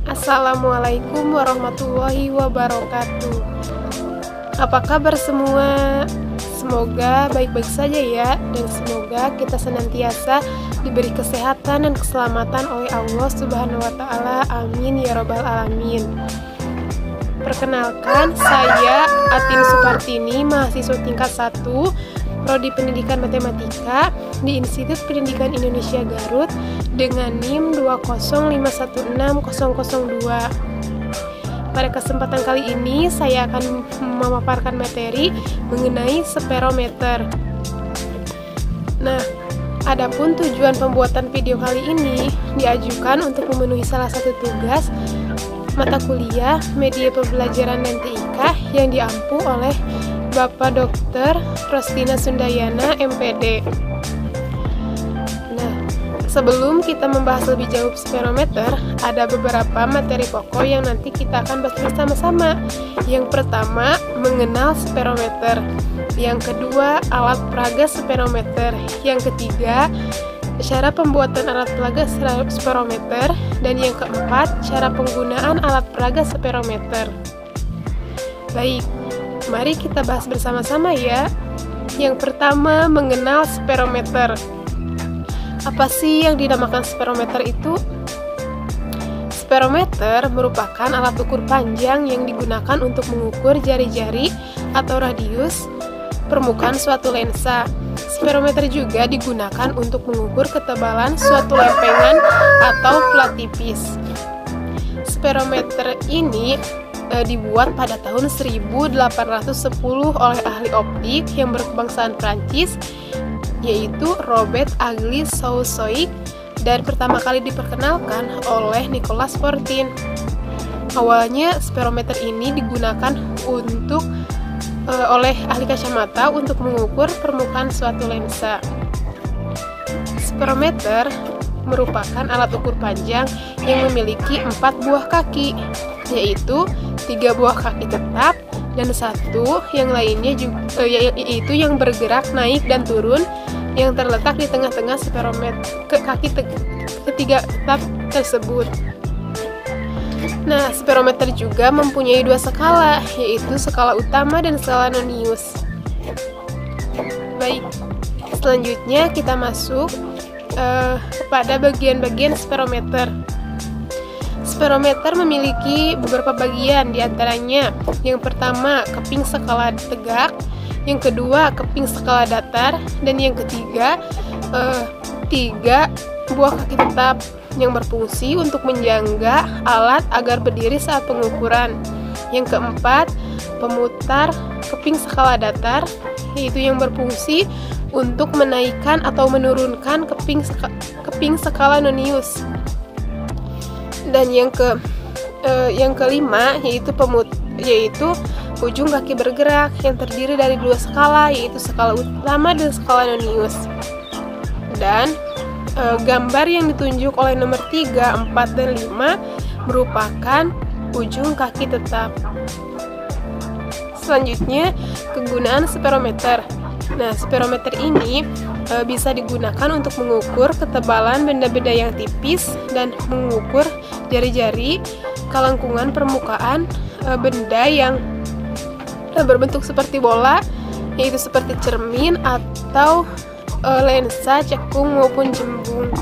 Assalamualaikum warahmatullahi wabarakatuh. Apa kabar semua? Semoga baik-baik saja ya, dan semoga kita senantiasa diberi kesehatan dan keselamatan oleh Allah Subhanahu wa Ta'ala. Amin ya Rabbal 'Alamin. Perkenalkan, saya Atin Supartini, mahasiswa tingkat 1 Prodi Pendidikan Matematika di Institut Pendidikan Indonesia Garut dengan NIM 205160002. Pada kesempatan kali ini saya akan memaparkan materi mengenai sperometer. Nah, adapun tujuan pembuatan video kali ini diajukan untuk memenuhi salah satu tugas mata kuliah Media Pembelajaran dan TIK yang diampu oleh Bapak Dr. Rostina Sundayana, MPD. Nah, sebelum kita membahas lebih jauh sperometer, ada beberapa materi pokok yang nanti kita akan bahas bersama-sama. Yang pertama, mengenal sperometer. Yang kedua, alat peraga sperometer. Yang ketiga, cara pembuatan alat peraga sperometer. Dan yang keempat, cara penggunaan alat peraga sperometer. Baik, mari kita bahas bersama-sama ya. Yang pertama, mengenal sperometer. Apa sih yang dinamakan sperometer itu? Sperometer merupakan alat ukur panjang yang digunakan untuk mengukur jari-jari atau radius permukaan suatu lensa. Sperometer juga digunakan untuk mengukur ketebalan suatu lempengan atau plat tipis. Sperometer ini dibuat pada tahun 1810 oleh ahli optik yang berkebangsaan Prancis, yaitu Robert Agli Soussoix, dan pertama kali diperkenalkan oleh Nicolas Fortin. Awalnya sperometer ini digunakan oleh ahli kacamata untuk mengukur permukaan suatu lensa. Sperometer merupakan alat ukur panjang yang memiliki 4 buah kaki, yaitu 3 buah kaki tetap dan 1 yang lainnya juga, yaitu yang bergerak naik dan turun, yang terletak di tengah-tengah kaki ketiga tetap tersebut. Nah, sperometer juga mempunyai 2 skala, yaitu skala utama dan skala nonius. Baik, selanjutnya kita masuk pada bagian-bagian sperometer. Sperometer memiliki beberapa bagian, diantaranya yang pertama keping skala tegak, yang kedua keping skala datar, dan yang ketiga 3 buah kaki tetap yang berfungsi untuk menjangga alat agar berdiri saat pengukuran. Yang keempat, pemutar keping skala datar, yaitu yang berfungsi untuk menaikkan atau menurunkan keping skala nonius. Dan yang kelima yaitu ujung kaki bergerak yang terdiri dari 2 skala, yaitu skala utama dan skala nonius. Dan gambar yang ditunjuk oleh nomor 3, 4, dan 5 merupakan ujung kaki tetap. Selanjutnya, kegunaan sperometer. Nah, sperometer ini bisa digunakan untuk mengukur ketebalan benda-benda yang tipis dan mengukur jari-jari kelengkungan permukaan benda yang berbentuk seperti bola, yaitu seperti cermin atau lensa, cekung maupun jembung.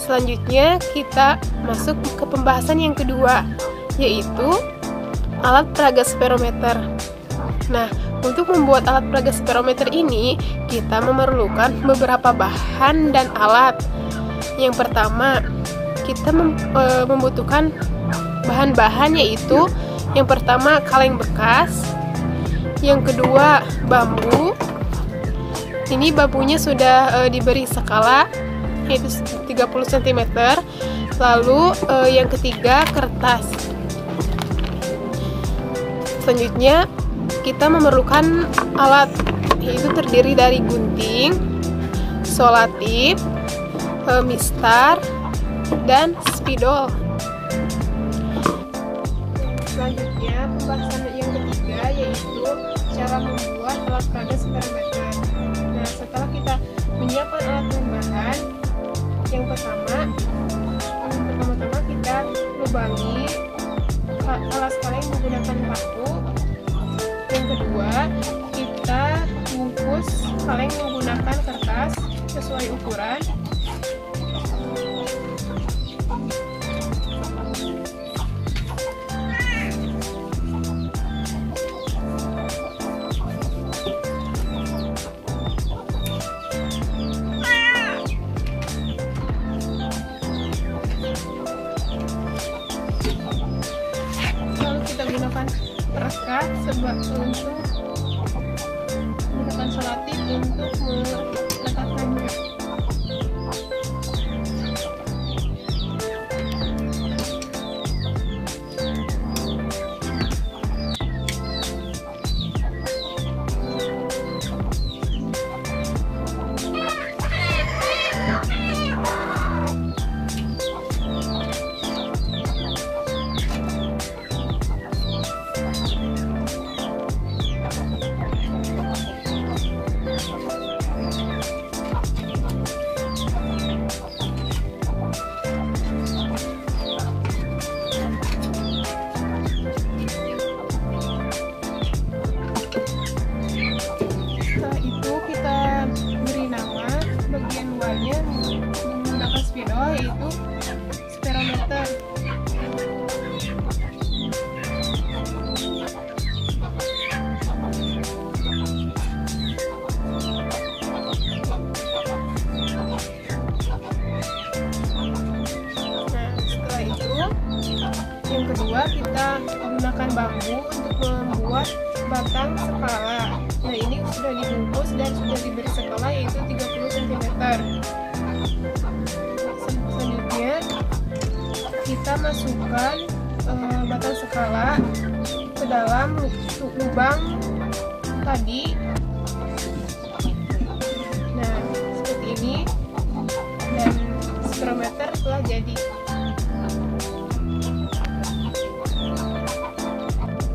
Selanjutnya kita masuk ke pembahasan yang kedua, yaitu alat peraga sperometer. Nah, untuk membuat alat peraga sperometer ini kita memerlukan beberapa bahan dan alat. Yang pertama, kita membutuhkan bahan-bahan, yaitu yang pertama kaleng bekas, yang kedua bambu. Ini bambunya sudah diberi skala, yaitu 30 cm. Lalu yang ketiga kertas. Selanjutnya kita memerlukan alat, yaitu terdiri dari gunting, solatip, mistar, dan spidol. Selanjutnya pembahasan yang ketiga yaitu cara membuat alat peraga sperometer. Nah, setelah kita menyiapkan alat dan bahan, yang pertama lubangi alas kaleng menggunakan paku. Yang kedua, kita bungkus kaleng menggunakan kertas sesuai ukuran. Gunakan perekat untuk menggunakan selotip untuk meletakkannya. Menggunakan spidol yaitu spirometer. Nah, setelah itu yang kedua kita gunakan bambu untuk membuat batang skala. Nah, ini sudah dibungkus dan sudah diberi skala yaitu 30 cm. Selanjutnya kita masukkan batang skala ke dalam lubang tadi. Nah, seperti ini, dan spirometer telah jadi.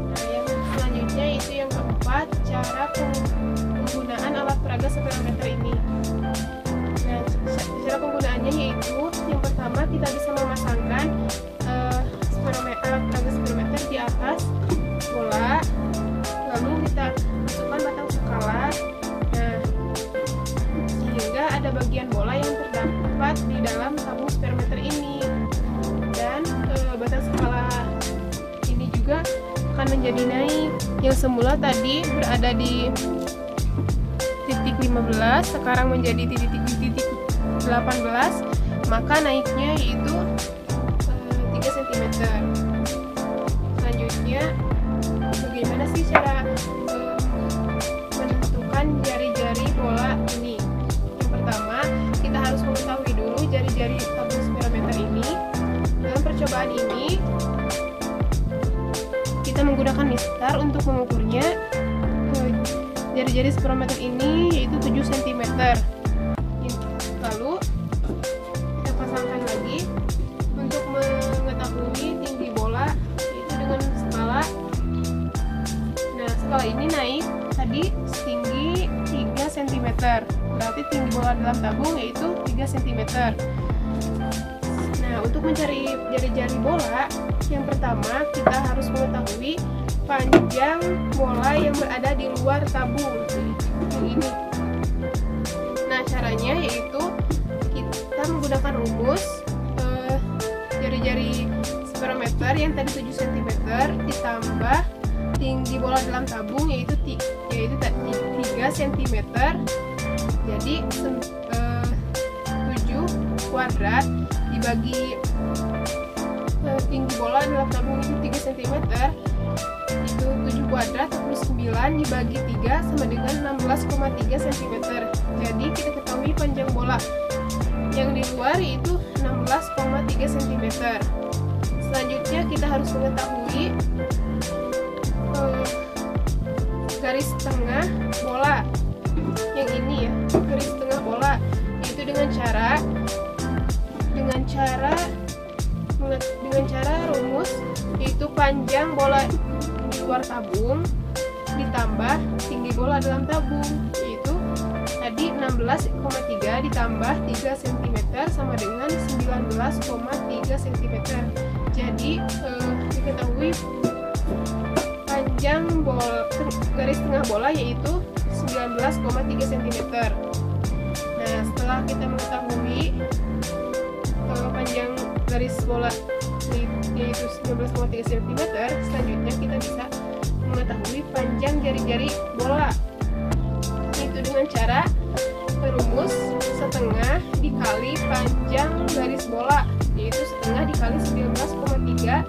Nah, yang selanjutnya itu yang keempat, cara penggunaan alat peraga spirometer ini. Nah, cara penggunaannya yaitu yang pertama kita bisa memasangkan alat peraga spirometer di atas bola, lalu kita masukkan batang skala. Nah, sehingga ada bagian bola yang terdapat di dalam tabung spirometer ini, dan batang skala ini juga akan menjadi naik. Yang semula tadi berada di titik 15, sekarang menjadi titik 18, maka naiknya yaitu 3 cm. Selanjutnya, bagaimana sih cara menentukan jari-jari bola ini? Yang pertama, kita harus mengetahui dulu jari-jari tabung spirometer ini. Dalam percobaan ini, kita menggunakan mistar untuk mengukurnya. Jari-jari spirometer ini yaitu 7 cm. Lalu kita pasangkan lagi untuk mengetahui tinggi bola, yaitu dengan skala. Nah, skala ini naik tadi setinggi 3 cm, berarti tinggi bola dalam tabung yaitu 3 cm. Nah, untuk mencari jari-jari bola, yang pertama kita harus mengetahui panjang bola yang berada di luar tabung, yang ini. Nah, caranya yaitu kita menggunakan rumus jari-jari spirometer yang tadi 7 cm ditambah tinggi bola dalam tabung yaitu 3 cm. Jadi 7 kuadrat dibagi tinggi bola dalam tabung itu 3 cm, itu 7 kuadrat plus 9 dibagi 3 sama dengan 16,3 cm. Jadi kita ketahui panjang bola yang di luar itu 16,3 cm. Selanjutnya kita harus mengetahui garis tengah bola yang ini ya, garis tengah bola, itu dengan cara rumus yaitu panjang bola di luar tabung ditambah tinggi bola dalam tabung, yaitu tadi 16,3 ditambah 3 cm sama dengan 19,3 cm. Jadi Jadi diketahui panjang garis tengah bola yaitu 19,3 cm. Nah, setelah kita mengetahui panjang garis bola yaitu 19,3 cm, selanjutnya kita bisa mengetahui panjang jari-jari bola, yaitu dengan cara merumus setengah dikali panjang garis bola, yaitu setengah dikali 19,3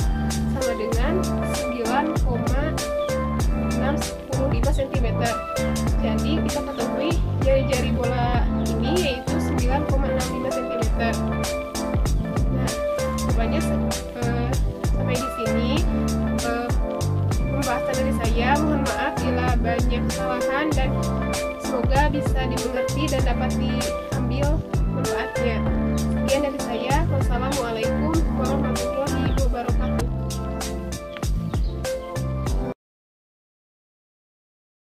sama dengan 9,615 cm. Jadi kita ketahui jari-jari bola ini yaitu 9,65 cm. Nah, rupanya sampai di sini pembahasan dari saya. Mohon maaf bila banyak kesalahan dan semoga bisa dimengerti dan dapat diambil manfaatnya.